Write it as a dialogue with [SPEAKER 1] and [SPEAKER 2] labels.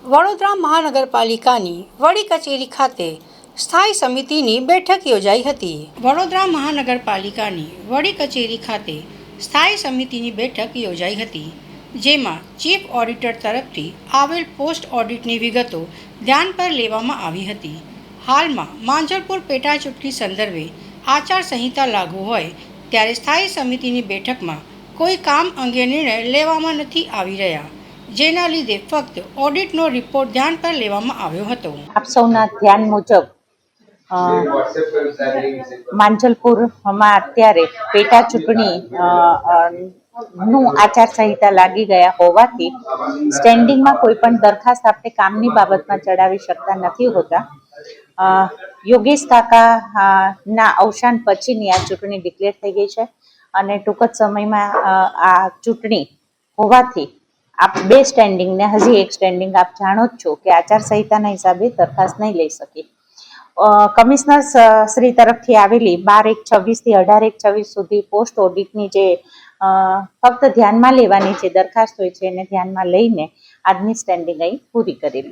[SPEAKER 1] વડોદરા મહાનગરપાલિકાની વડી કચેરી ખાતે સ્થાયી સમિતિની બેઠક યોજાઈ હતી. વડોદરા મહાનગરપાલિકાની વડી કચેરી ખાતે સ્થાયી સમિતિની બેઠક યોજાઈ હતી, જેમાં ચીફ ઓડિટર તરફથી આવેલ પોસ્ટ ઓડિટની વિગતો ધ્યાન પર લેવામાં આવી હતી. હાલમાં માંજલપુર પેટા ચૂંટણી સંદર્ભે આચારસંહિતા લાગુ હોય ત્યારે સ્થાયી સમિતિની બેઠકમાં કોઈ કામ અંગે નિર્ણય લેવામાં નથી આવી રહ્યા, જેના લીધે ફક્ત ઓડિટનો રિપોર્ટ ધ્યાન પર લેવામાં આવ્યો હતો.
[SPEAKER 2] આપ સૌના ધ્યાન મુજબ માંજલપુરમાં અત્યારે પેટા ચૂંટણી નું આચારસંહિતા લાગી ગયા હોવાથી સ્ટેન્ડિંગમાં કોઈ પણ દરખાસ્ત આપણે કામની બાબતમાં ચડાવી શકતા નથી હોતા. યોગેશ કાકા ના અવસાન પછીની આ ચૂંટણી ડિક્લેર થઈ ગઈ છે અને ટૂંક જ સમયમાં આ ચૂંટણી હોવાથી આપ બે સ્ટેન્ડિંગ ને હજી એક સ્ટેન્ડિંગ આપ જાણો જ છો કે આચારસંહિતાના હિસાબે દરખાસ્ત નહીં લઈ શકી. કમિશનર શ્રી તરફથી આવેલી 12/1/26 થી 18/1/26 સુધી પોસ્ટ ઓડિટની જે ફક્ત ધ્યાનમાં લેવાની જે દરખાસ્ત હોય છે એને ધ્યાનમાં લઈને આજની સ્ટેન્ડિંગ અહીં પૂરી કરેલી.